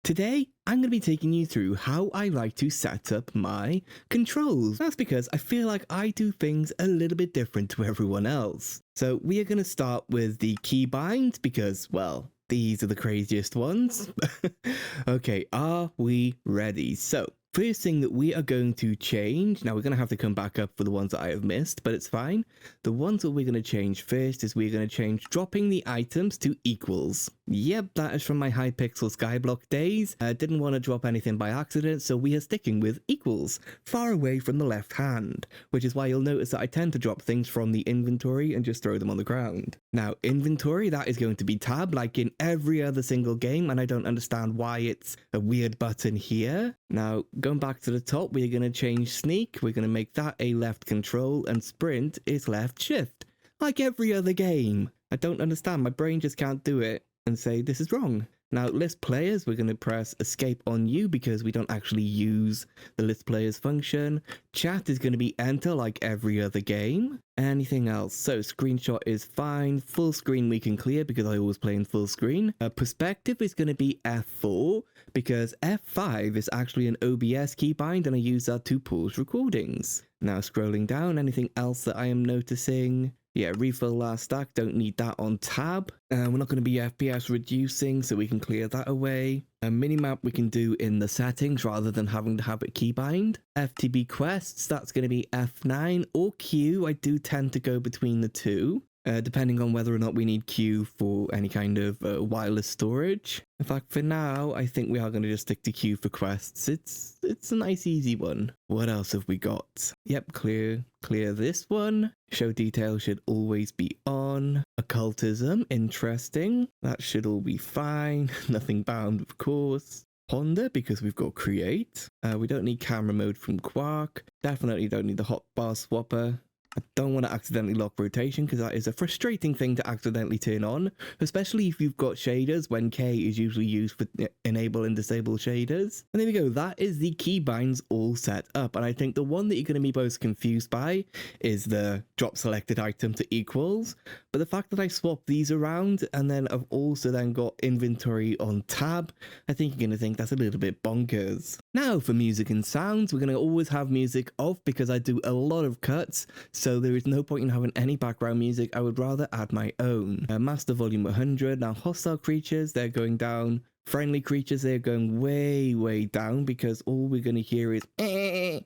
Today, I'm going to be taking you through how I like to set up my controls. That's because I feel like I do things a little bit different to everyone else. So we are going to start with the keybinds because, well, these are the craziest ones. Okay, are we ready? So, first thing that we are going to change, now we're going to have to come back up for the ones that I have missed, but it's fine. The ones that we're going to change first is we're going to change dropping the items to equals. Yep, that is from my Hypixel Skyblock days. I didn't want to drop anything by accident, so we are sticking with equals, far away from the left hand, which is why you'll notice that I tend to drop things from the inventory and just throw them on the ground. Now, inventory, that is going to be tab like in every other single game, and I don't understand why it's a weird button here. Now, going back to the top, we're going to change sneak. We're going to make that a left control, and sprint is left shift, like every other game. I don't understand. My brain just can't do it and say this is wrong. Now, list players, we're going to press escape on you because we don't actually use the list players function. Chat is going to be enter like every other game. Anything else? So screenshot is fine. Full screen we can clear because I always play in full screen. Perspective is going to be F4 because F5 is actually an OBS keybind and I use that to pause recordings. Now scrolling down, anything else that I am noticing? Yeah, refill last stack, don't need that on tab. We're not going to be FPS reducing, so we can clear that away. A minimap we can do in the settings rather than having to have it keybind. FTB quests, that's going to be F9 or Q. I do tend to go between the two. Depending on whether or not we need Q for any kind of wireless storage. In fact, for now, I think we are going to just stick to Q for quests. It's a nice easy one. What else have we got? Yep, clear this one. Show detail should always be on. Occultism, interesting. That should all be fine. Nothing bound, of course. Ponder, because we've got create. We don't need camera mode from Quark. Definitely don't need the hotbar swapper. I don't want to accidentally lock rotation because that is a frustrating thing to accidentally turn on, especially if you've got shaders when K is usually used for enable and disable shaders. And there we go, that is the keybinds all set up. And I think the one that you're going to be most confused by is the drop selected item to equals. But the fact that I swapped these around and then I've also then got inventory on tab, I think you're going to think that's a little bit bonkers. Now for music and sounds, we're going to always have music off because I do a lot of cuts. So there is no point in having any background music. I would rather add my own. Master volume 100. Now hostile creatures, they're going down. Friendly creatures, they're going way, way down because all we're going to hear is in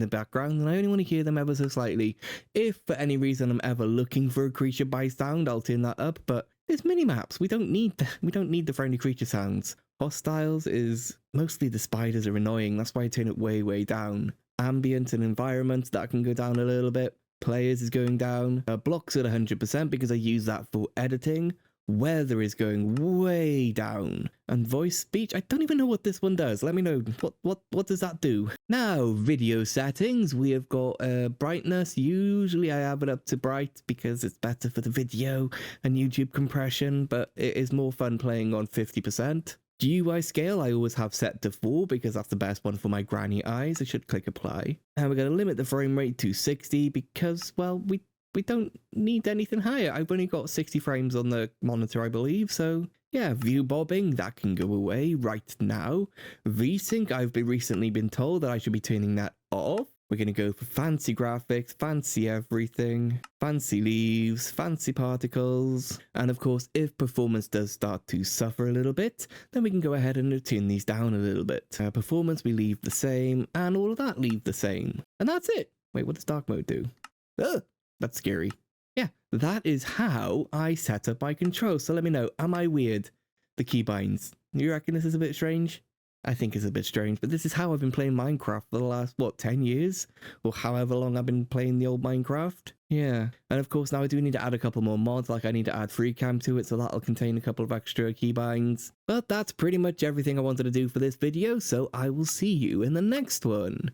the background, and I only want to hear them ever so slightly. If for any reason I'm ever looking for a creature by sound, I'll turn that up, but there's mini-maps. We don't need the friendly creature sounds. Hostiles is mostly the spiders are annoying. That's why I turn it way, way down. Ambient and environment, that can go down a little bit. Players is going down. Blocks at 100% because I use that for editing. Weather is going way down. And voice speech, I don't even know what this one does. Let me know, what does that do? Now, video settings, we have got brightness. Usually I have it up to bright because it's better for the video and YouTube compression, but it is more fun playing on 50%. GUI scale, I always have set to 4 because that's the best one for my granny eyes. I should click apply. And we're going to limit the frame rate to 60 because, well, we don't need anything higher. I've only got 60 frames on the monitor, I believe. So yeah, view bobbing, that can go away right now. VSync, I've recently been told that I should be turning that off. We're going to go for fancy graphics, fancy everything, fancy leaves, fancy particles. And of course, if performance does start to suffer a little bit, then we can go ahead and tune these down a little bit. Performance, we leave the same, and all of that leave the same. And that's it. Wait, what does dark mode do? Ugh, that's scary. Yeah, that is how I set up my controls. So let me know, am I weird? The keybinds. You reckon this is a bit strange? I think it's a bit strange, but this is how I've been playing Minecraft for the last, 10 years? Or however long I've been playing the old Minecraft. Yeah, and of course now I do need to add a couple more mods, like I need to add FreeCam to it, so that'll contain a couple of extra keybinds. But that's pretty much everything I wanted to do for this video, so I will see you in the next one.